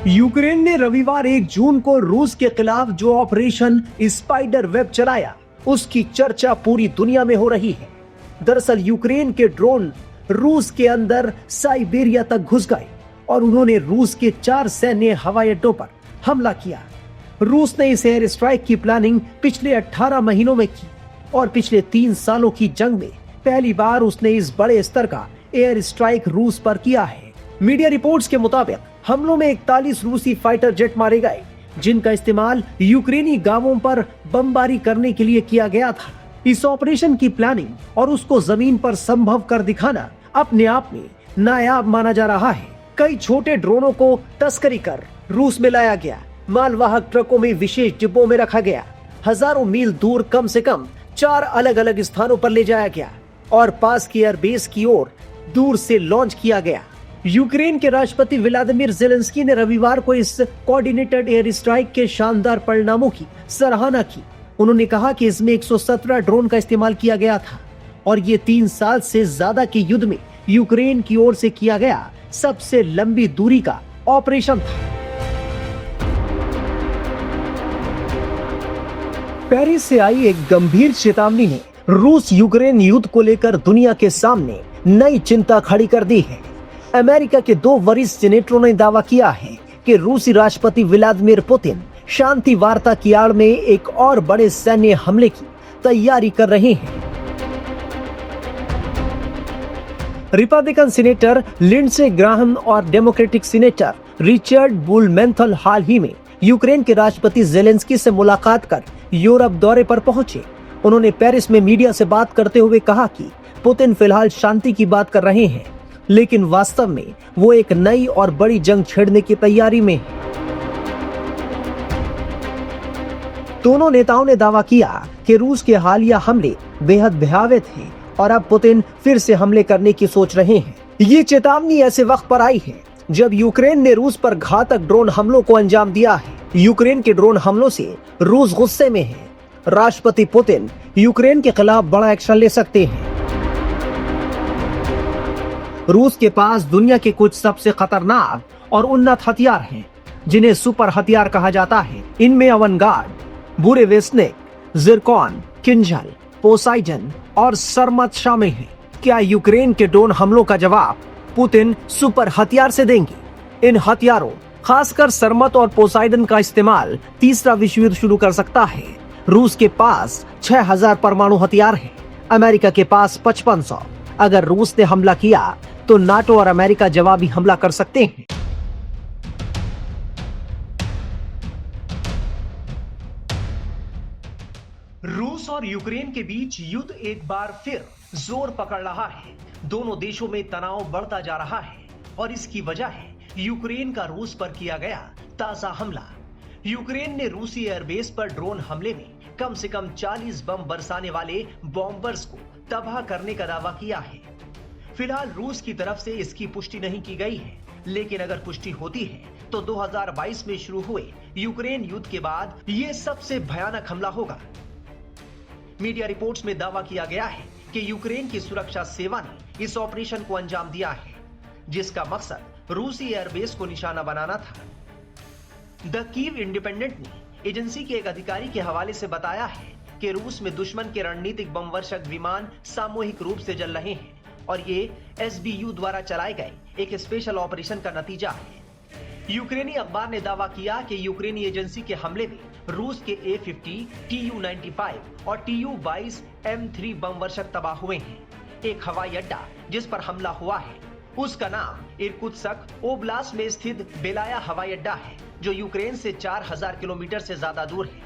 Ukraine ने रविवार 1 जून को रूस के खिलाफ जो ऑपरेशन स्पाइडर वेब चलाया, उसकी चर्चा पूरी दुनिया में हो रही है। दरअसल यूक्रेन के ड्रोन रूस के अंदर साइबेरिया तक घुस गए और उन्होंने रूस के 4 सैन्य हवाई अड्डों पर हमला किया। रूस ने इस एयर स्ट्राइक की प्लानिंग पिछले 18 महीनों में की और पिछले 3 सालों की जंग में पहली बार उसने इस बड़े स्तर का एयर स्ट्राइक रूस पर किया है। मीडिया रिपोर्ट्स के मुताबिक हमलों में 41 रूसी फाइटर जेट मारे गए, जिनका इस्तेमाल यूक्रेनी गांवों पर बमबारी करने के लिए किया गया था। इस ऑपरेशन की प्लानिंग और उसको जमीन पर संभव कर दिखाना अपने आप में नायाब माना जा रहा है। कई छोटे ड्रोनों को तस्करी कर रूस में लाया गया, मालवाहक ट्रकों में विशेष डिब्बों में रखा गया, हजारों मील दूर कम से कम 4 अलग अलग स्थानों पर ले जाया गया और पास की एयरबेस की ओर दूर से लॉन्च किया गया। यूक्रेन के राष्ट्रपति व्लादिमीर ज़ेलेंस्की ने रविवार को इस कोऑर्डिनेटेड एयर स्ट्राइक के शानदार परिणामों की सराहना की। उन्होंने कहा कि इसमें 117 ड्रोन का इस्तेमाल किया गया था और ये 3 साल से ज्यादा के युद्ध में यूक्रेन की ओर से किया गया सबसे लंबी दूरी का ऑपरेशन था। पेरिस से आई एक गंभीर चेतावनी ने रूस यूक्रेन युद्ध को लेकर दुनिया के सामने नई चिंता खड़ी कर दी है। अमेरिका के 2 वरिष्ठ सीनेटरों ने दावा किया है कि रूसी राष्ट्रपति व्लादिमीर पुतिन शांति वार्ता की आड़ में एक और बड़े सैन्य हमले की तैयारी कर रहे हैं। रिपब्लिकन सीनेटर लिंडसे ग्राहम और डेमोक्रेटिक सीनेटर रिचर्ड बुलमेंथल हाल ही में यूक्रेन के राष्ट्रपति ज़ेलेंस्की से मुलाकात कर यूरोप दौरे पर पहुंचे। उन्होंने पेरिस में मीडिया से बात करते हुए कहा कि पुतिन फिलहाल शांति की बात कर रहे हैं, लेकिन वास्तव में वो एक नई और बड़ी जंग छेड़ने की तैयारी में है। दोनों नेताओं ने दावा किया कि रूस के हालिया हमले बेहद भयावह थे और अब पुतिन फिर से हमले करने की सोच रहे हैं। ये चेतावनी ऐसे वक्त पर आई है जब यूक्रेन ने रूस पर घातक ड्रोन हमलों को अंजाम दिया है। यूक्रेन के ड्रोन हमलों से रूस गुस्से में है। राष्ट्रपति पुतिन यूक्रेन के खिलाफ बड़ा एक्शन ले सकते हैं। रूस के पास दुनिया के कुछ सबसे खतरनाक और उन्नत हथियार हैं, जिन्हें सुपर हथियार कहा जाता है। इनमें अवनगार्ड, बुरेवेस्निक, जिरकॉन, किंजल, पोसाइडन और सरमत शामिल हैं। क्या यूक्रेन के ड्रोन हमलों का जवाब पुतिन सुपर हथियार से देंगे? इन हथियारों, खासकर सरमत और पोसाइडन का इस्तेमाल तीसरा विश्व युद्ध शुरू कर सकता है। रूस के पास 6000 परमाणु हथियार हैं, अमेरिका के पास 5500। अगर रूस ने हमला किया तो नाटो और अमेरिका जवाबी हमला कर सकते हैं। रूस और यूक्रेन के बीच युद्ध एक बार फिर जोर पकड़ रहा है। दोनों देशों में तनाव बढ़ता जा रहा है और इसकी वजह है यूक्रेन का रूस पर किया गया ताजा हमला। यूक्रेन ने रूसी एयरबेस पर ड्रोन हमले में कम से कम 40 बम बरसाने वाले बॉम्बर्स को तबाह करने का दावा किया है। फिलहाल रूस की तरफ से इसकी पुष्टि नहीं की गई है, लेकिन अगर पुष्टि होती है तो 2022 में शुरू हुए यूक्रेन युद्ध के बाद यह सबसे भयानक हमला होगा। मीडिया रिपोर्ट्स में दावा किया गया है कि यूक्रेन की सुरक्षा सेवा ने इस ऑपरेशन को अंजाम दिया है, जिसका मकसद रूसी एयरबेस को निशाना बनाना था। द कीव इंडिपेंडेंट ने एजेंसी के एक अधिकारी के हवाले से बताया है कि रूस में दुश्मन के रणनीतिक बमवर्षक विमान सामूहिक रूप से जल रहे हैं और ये एसबीयू द्वारा चलाए गए एक स्पेशल ऑपरेशन का नतीजा है। यूक्रेनी अखबार ने दावा किया कि यूक्रेनी एजेंसी के हमले में रूस के A-50, Tu-95 और Tu-22 M3 बमवर्षक तबाह हुए हैं। एक हवाई अड्डा जिस पर हमला हुआ है उसका नाम इरकुत्स्क ओब्लास्ट में स्थित बेलाया हवाई अड्डा है, जो यूक्रेन से 4000 किलोमीटर से ज्यादा दूर है।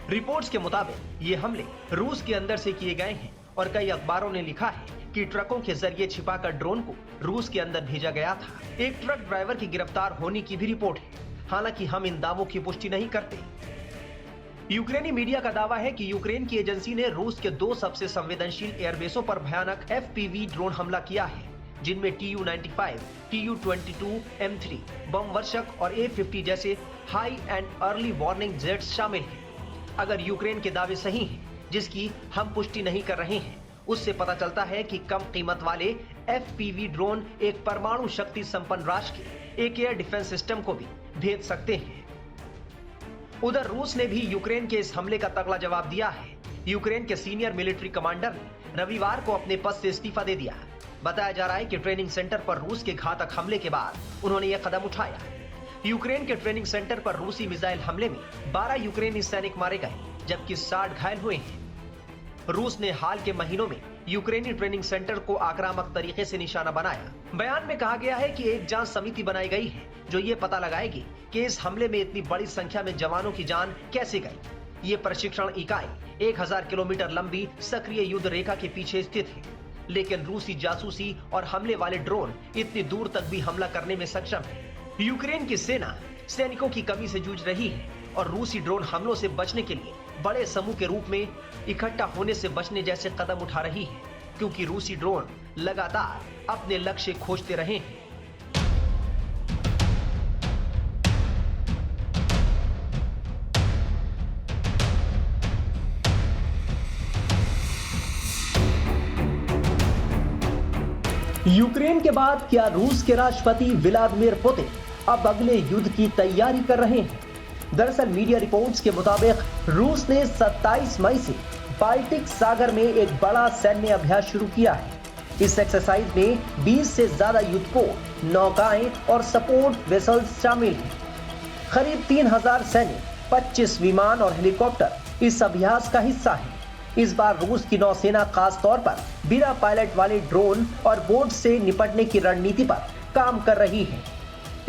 रिपोर्ट्स के मुताबिक ये हमले रूस के अंदर से किए गए हैं और कई अखबारों ने लिखा है कि ट्रकों के जरिए छिपाकर ड्रोन को रूस के अंदर भेजा गया था। एक ट्रक ड्राइवर की गिरफ्तार होने की भी रिपोर्ट है, हालांकि हम इन दावों की पुष्टि नहीं करते। यूक्रेनी मीडिया का दावा है कि यूक्रेन की एजेंसी ने रूस के 2 सबसे संवेदनशील एयरबेसों पर भयानक FPV ड्रोन हमला किया है, जिनमें Tu-95, Tu-22 M3 बमवर्षक और A-50 जैसे high and early warning jets शामिल हैं। अगर यूक्रेन के दावे सही हैं, जिसकी हम पुष्टि नहीं कर रहे हैं, उससे पता चलता है कि कम कीमत वाले FPV ड्रोन एक परमाणु शक्ति संपन्न राष्ट्र के एक एयर डिफेंस सिस्टम को भी भेज सकते हैं। उधर रूस ने भी यूक्रेन के इस हमले का तगड़ा जवाब दिया है। यूक्रेन के सीनियर मिलिट्री कमांडर ने रविवार को अपने पद से इस्तीफा दे दिया। बताया जा रहा है कि ट्रेनिंग सेंटर पर रूस के घातक हमले के बाद उन्होंने यह कदम उठाया। यूक्रेन के ट्रेनिंग सेंटर पर रूसी मिसाइल हमले में 12 यूक्रेनी सैनिक मारे गए, जबकि 60 घायल हुए हैं। रूस ने हाल के महीनों में यूक्रेनी ट्रेनिंग सेंटर को आक्रामक तरीके से निशाना बनाया। बयान में कहा गया है कि एक जांच समिति बनाई गई है जो ये पता लगाएगी कि इस हमले में इतनी बड़ी संख्या में जवानों की जान कैसे गई। ये प्रशिक्षण इकाई 1000 किलोमीटर लंबी सक्रिय युद्ध रेखा के पीछे स्थित है, लेकिन रूसी जासूसी और हमले वाले ड्रोन इतनी दूर तक भी हमला करने में सक्षम है। यूक्रेन की सेना सैनिकों की कमी से जूझ रही है और रूसी ड्रोन हमलों से बचने के लिए बड़े समूह के रूप में इकट्ठा होने से बचने जैसे कदम उठा रही है, क्योंकि रूसी ड्रोन लगातार अपने लक्ष्य खोजते रहे हैं। यूक्रेन के बाद क्या रूस के राष्ट्रपति व्लादिमीर पुतिन अब अगले युद्ध की तैयारी कर रहे हैं? दरअसल मीडिया रिपोर्ट्स के मुताबिक रूस ने 27 मई से बाल्टिक सागर में एक बड़ा सैन्य अभ्यास शुरू किया है। इस एक्सरसाइज में 20 से ज्यादा युद्धपोत, नौकाएं और सपोर्ट वेसल्स शामिल हैं। करीब 3000 सैनिक, 25 विमान और हेलीकॉप्टर इस अभ्यास का हिस्सा है। इस बार रूस की नौसेना खास तौर पर बिना पायलट वाले ड्रोन और बोट से निपटने की रणनीति पर काम कर रही है।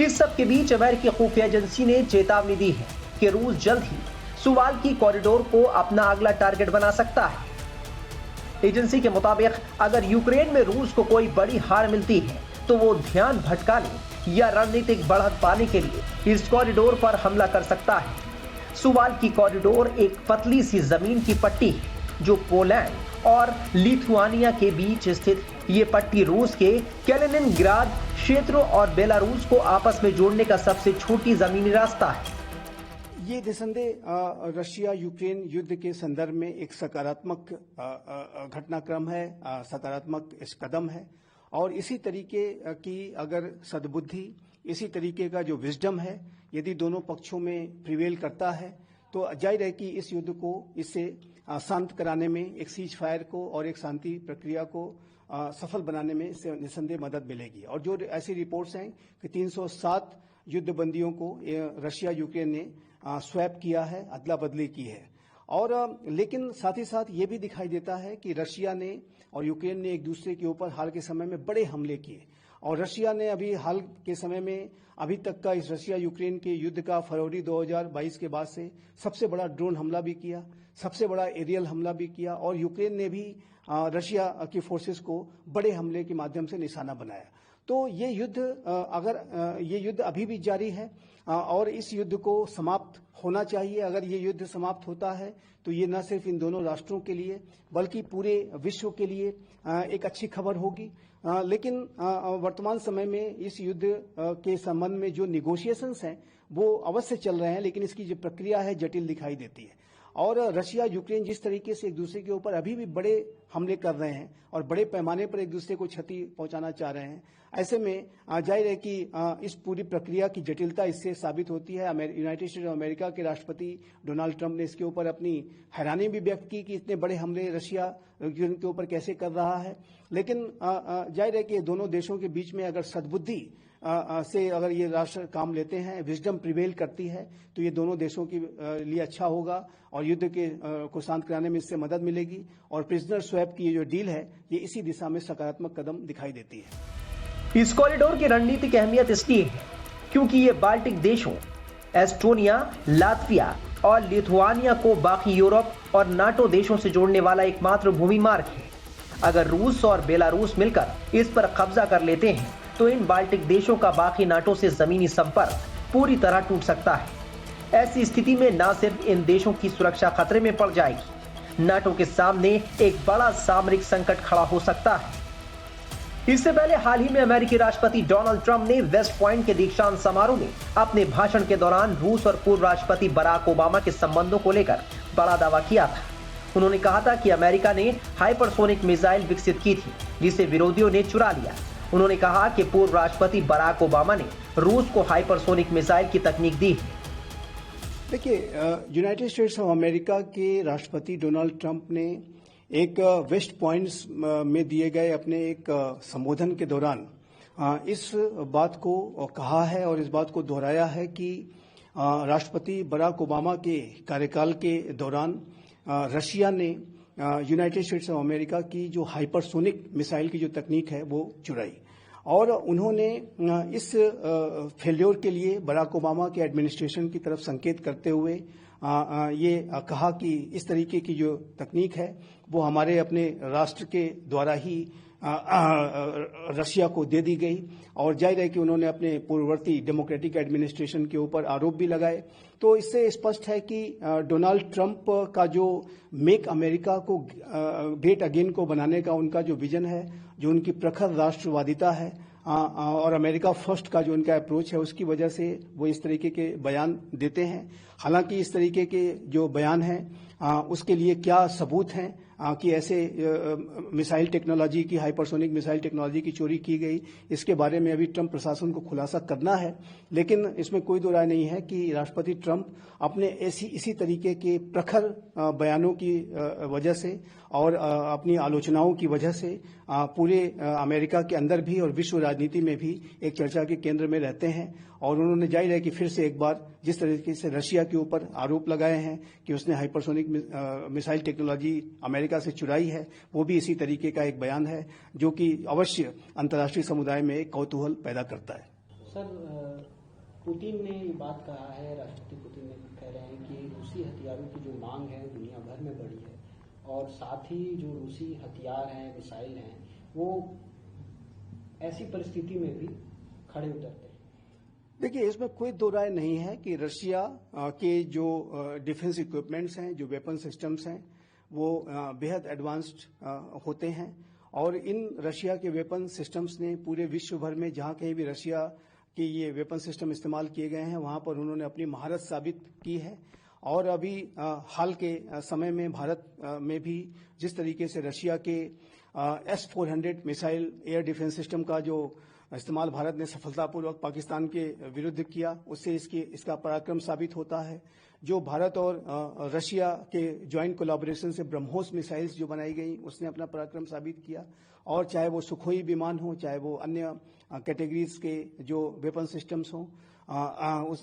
इस सब के बीच अमेरिकी खुफिया एजेंसी ने चेतावनी दी है कि रूस जल्द ही सुवाल्की कॉरिडोर को अपना अगला टारगेट बना सकता है। एजेंसी के मुताबिक अगर यूक्रेन में रूस को कोई बड़ी हार मिलती है तो वो ध्यान भटकाने या रणनीतिक बढ़त पाने के लिए इस कॉरिडोर पर हमला कर सकता है। सुवाल्की कॉरिडोर एक पतली सी जमीन की पट्टी है जो पोलैंड और लिथुआनिया के बीच स्थित। ये पट्टी रूस के कैलिनिनग्राड क्षेत्रों और बेलारूस को आपस में जोड़ने का सबसे छोटी जमीनी रास्ता है। ये निसंदेह रशिया यूक्रेन युद्ध के संदर्भ में एक सकारात्मक घटनाक्रम है, सकारात्मक इस कदम है और इसी तरीके की अगर सद्बुद्धि, इसी तरीके का जो विजडम है, यदि दोनों पक्षों में प्रिवेल करता है तो जाहिर है कि इस युद्ध को इससे शांत कराने में, एक सीज फायर को और एक शांति प्रक्रिया को सफल बनाने में इससे निसंदेह मदद मिलेगी। और जो ऐसी रिपोर्ट्स हैं कि 307 युद्ध बंदियों को रशिया यूक्रेन ने स्वैप किया है, अदला बदली की है। और लेकिन साथ ही साथ ये भी दिखाई देता है कि रशिया ने और यूक्रेन ने एक दूसरे के ऊपर हाल के समय में बड़े हमले किए और रशिया ने अभी हाल के समय में अभी तक का इस रशिया यूक्रेन के युद्ध का फरवरी 2022 के बाद से सबसे बड़ा ड्रोन हमला भी किया, सबसे बड़ा एरियल हमला भी किया और यूक्रेन ने भी रशिया की फोर्सेस को बड़े हमले के माध्यम से निशाना बनाया। तो ये युद्ध अभी भी जारी है और इस युद्ध को समाप्त होना चाहिए। अगर ये युद्ध समाप्त होता है तो ये न सिर्फ इन दोनों राष्ट्रों के लिए बल्कि पूरे विश्व के लिए एक अच्छी खबर होगी। लेकिन वर्तमान समय में इस युद्ध के संबंध में जो निगोशिएशंस हैं वो अवश्य चल रहे हैं, लेकिन इसकी जो प्रक्रिया है जटिल दिखाई देती है। और रशिया यूक्रेन जिस तरीके से एक दूसरे के ऊपर अभी भी बड़े हमले कर रहे हैं और बड़े पैमाने पर एक दूसरे को क्षति पहुंचाना चाह रहे हैं, ऐसे में जाहिर है कि इस पूरी प्रक्रिया की जटिलता इससे साबित होती है। यूनाइटेड स्टेट्स ऑफ अमेरिका के राष्ट्रपति डोनाल्ड ट्रंप ने इसके ऊपर अपनी हैरानी भी व्यक्त की कि इतने बड़े हमले रशिया यूक्रेन के ऊपर कैसे कर रहा है। लेकिन जाहिर है कि दोनों देशों के बीच में अगर सद्बुद्धि से अगर ये राष्ट्र काम लेते हैं, विजडम प्रिवेल करती है, तो ये दोनों देशों के लिए अच्छा होगा और युद्ध के को शांत कराने में इससे मदद मिलेगी। और प्रिजनर स्वैप की ये जो डील है ये इसी दिशा में सकारात्मक कदम दिखाई देती है। इस कॉरिडोर की रणनीतिक अहमियत इसलिए है क्योंकि ये बाल्टिक देशों एस्टोनिया, लातविया और लिथुआनिया को बाकी यूरोप और नाटो देशों से जोड़ने वाला एकमात्र भूमि मार्ग है। अगर रूस और बेलारूस मिलकर इस पर कब्जा कर लेते हैं तो इन बाल्टिक देशों का बाकी नाटो से जमीनी संपर्क पूरी तरह टूट सकता है। ऐसी स्थिति में न सिर्फ इन देशों की सुरक्षा खतरे में पड़ जाएगी, नाटो के सामने एक बड़ा सामरिक संकट खड़ा हो सकता है। इससे पहले हाल ही में अमेरिकी राष्ट्रपति डोनाल्ड ट्रंप ने वेस्ट पॉइंट के दीक्षांत समारोह में अपने भाषण के दौरान रूस और पूर्व राष्ट्रपति बराक ओबामा के संबंधों को लेकर बड़ा दावा किया था। उन्होंने कहा था कि अमेरिका ने हाइपरसोनिक मिसाइल विकसित की थी, जिसे विरोधियों ने चुरा लिया। उन्होंने कहा कि पूर्व राष्ट्रपति बराक ओबामा ने रूस को हाइपरसोनिक मिसाइल की तकनीक दी है। देखिए, यूनाइटेड स्टेट्स ऑफ अमेरिका के राष्ट्रपति डोनाल्ड ट्रंप ने एक वेस्ट पॉइंट्स में दिए गए अपने एक संबोधन के दौरान इस बात को कहा है और इस बात को दोहराया है कि राष्ट्रपति बराक ओबामा के कार्यकाल के दौरान रशिया ने यूनाइटेड स्टेट्स ऑफ अमेरिका की जो हाइपरसोनिक मिसाइल की जो तकनीक है वो चुराई। और उन्होंने इस फेल्योर के लिए बराक ओबामा के एडमिनिस्ट्रेशन की तरफ संकेत करते हुए ये कहा कि इस तरीके की जो तकनीक है वो हमारे अपने राष्ट्र के द्वारा ही रशिया को दे दी गई। और जाहिर है कि उन्होंने अपने पूर्ववर्ती डेमोक्रेटिक एडमिनिस्ट्रेशन के ऊपर आरोप भी लगाए। तो इससे स्पष्ट है कि डोनाल्ड ट्रंप का जो मेक अमेरिका को ग्रेट अगेन को बनाने का उनका जो विजन है, जो उनकी प्रखर राष्ट्रवादिता है और अमेरिका फर्स्ट का जो उनका अप्रोच है, उसकी वजह से वो इस तरीके के बयान देते हैं। हालांकि इस तरीके के जो बयान हैं उसके लिए क्या सबूत हैं कि ऐसे मिसाइल टेक्नोलॉजी की, हाइपरसोनिक मिसाइल टेक्नोलॉजी की चोरी की गई, इसके बारे में अभी ट्रंप प्रशासन को खुलासा करना है। लेकिन इसमें कोई दो राय नहीं है कि राष्ट्रपति ट्रंप अपने इसी तरीके के प्रखर बयानों की वजह से और अपनी आलोचनाओं की वजह से पूरे अमेरिका के अंदर भी और विश्व राजनीति में भी एक चर्चा के केंद्र में रहते हैं। और उन्होंने जाहिर है कि फिर से एक बार जिस तरीके से रशिया के ऊपर आरोप लगाए हैं कि उसने हाइपरसोनिक मिसाइल टेक्नोलॉजी अमेरिका से चुराई है, वो भी इसी तरीके का एक बयान है जो कि अवश्य अंतर्राष्ट्रीय समुदाय में एक कौतूहल पैदा करता है। सर, पुतिन ने ये बात कहा है, राष्ट्रपति पुतिन ने कह रहे हैं कि रूसी हथियारों की जो मांग है दुनिया भर में बढ़ी है और साथ ही जो रूसी हथियार हैं, मिसाइल हैं, वो ऐसी परिस्थिति में भी खड़े उतरते हैं। देखिए, इसमें कोई दो राय नहीं है कि रशिया के जो डिफेंस इक्विपमेंट्स हैं, जो वेपन सिस्टम्स हैं, वो बेहद एडवांस्ड होते हैं। और इन रशिया के वेपन सिस्टम्स ने पूरे विश्व भर में जहां कहीं भी रशिया के ये वेपन सिस्टम इस्तेमाल किए गए हैं, वहां पर उन्होंने अपनी महारत साबित की है। और अभी हाल के समय में भारत में भी जिस तरीके से रशिया के S-400 missile air defence system का जो इस्तेमाल भारत ने सफलतापूर्वक पाकिस्तान के विरुद्ध किया, उससे इसका पराक्रम साबित होता है। जो भारत और रशिया के ज्वाइंट कोलैबोरेशन से ब्रह्मोस मिसाइल्स जो बनाई गई, उसने अपना पराक्रम साबित किया। और चाहे वो सुखोई विमान हो, चाहे वो अन्य कैटेगरीज के जो वेपन सिस्टम्स हों,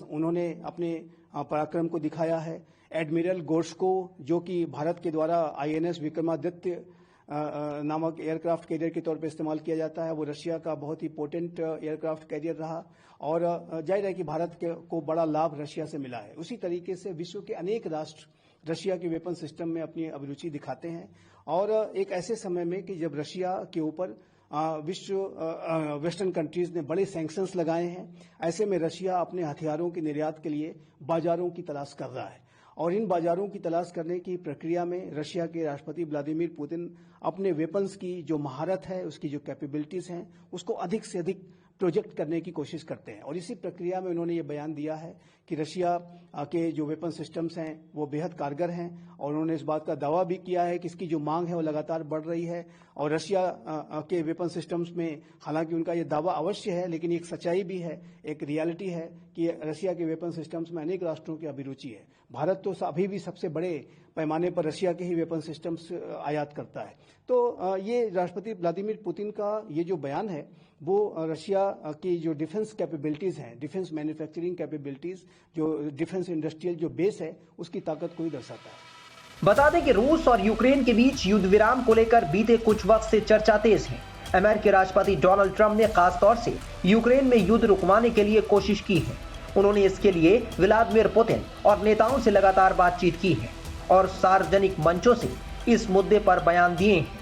उन्होंने अपने पराक्रम को दिखाया है। एडमिरल गोर्स्को, जो कि भारत के द्वारा INS विक्रमादित्य नामक एयरक्राफ्ट कैरियर के तौर पर इस्तेमाल किया जाता है, वो रशिया का बहुत ही पोटेंट एयरक्राफ्ट कैरियर रहा। और जाहिर है कि भारत को बड़ा लाभ रशिया से मिला है। उसी तरीके से विश्व के अनेक राष्ट्र रशिया के वेपन सिस्टम में अपनी अभिरुचि दिखाते हैं। और एक ऐसे समय में कि जब रशिया के ऊपर वेस्टर्न कंट्रीज ने बड़े सैंक्शंस लगाए हैं, ऐसे में रशिया अपने हथियारों के निर्यात के लिए बाजारों की तलाश कर रहा है। और इन बाजारों की तलाश करने की प्रक्रिया में रशिया के राष्ट्रपति व्लादिमीर पुतिन अपने वेपन्स की जो महारत है, उसकी जो कैपेबिलिटीज हैं, उसको अधिक से अधिक प्रोजेक्ट करने की कोशिश करते हैं। और इसी प्रक्रिया में उन्होंने ये बयान दिया है कि रशिया के जो वेपन सिस्टम्स हैं वो बेहद कारगर हैं। और उन्होंने इस बात का दावा भी किया है कि इसकी जो मांग है वो लगातार बढ़ रही है। और रशिया के वेपन सिस्टम्स में हालांकि उनका ये दावा अवश्य है, लेकिन एक सच्चाई भी है, एक रियलिटी है कि रशिया के वेपन सिस्टम्स में अनेक राष्ट्रों की अभिरुचि है। भारत तो अभी भी सबसे बड़े पैमाने पर रशिया के ही वेपन सिस्टम्स आयात करता है। तो ये राष्ट्रपति व्लादिमीर पुतिन का ये जो बयान है वो रशिया की जो डिफेंस कैपेबिलिटीज हैं, डिफेंस मैन्युफैक्चरिंग कैपेबिलिटीज, जो डिफेंस इंडस्ट्रियल जो बेस है, उसकी ताकत को ही दर्शाता है। बता दें कि रूस और यूक्रेन के बीच युद्ध विराम को लेकर बीते कुछ वक्त से चर्चा तेज है। अमेरिकी राष्ट्रपति डोनाल्ड ट्रंप ने खासतौर से यूक्रेन में युद्ध रुकवाने के लिए कोशिश की है। उन्होंने इसके लिए व्लादिमीर पुतिन और नेताओं से लगातार बातचीत की है और सार्वजनिक मंचों से इस मुद्दे पर बयान दिए हैं।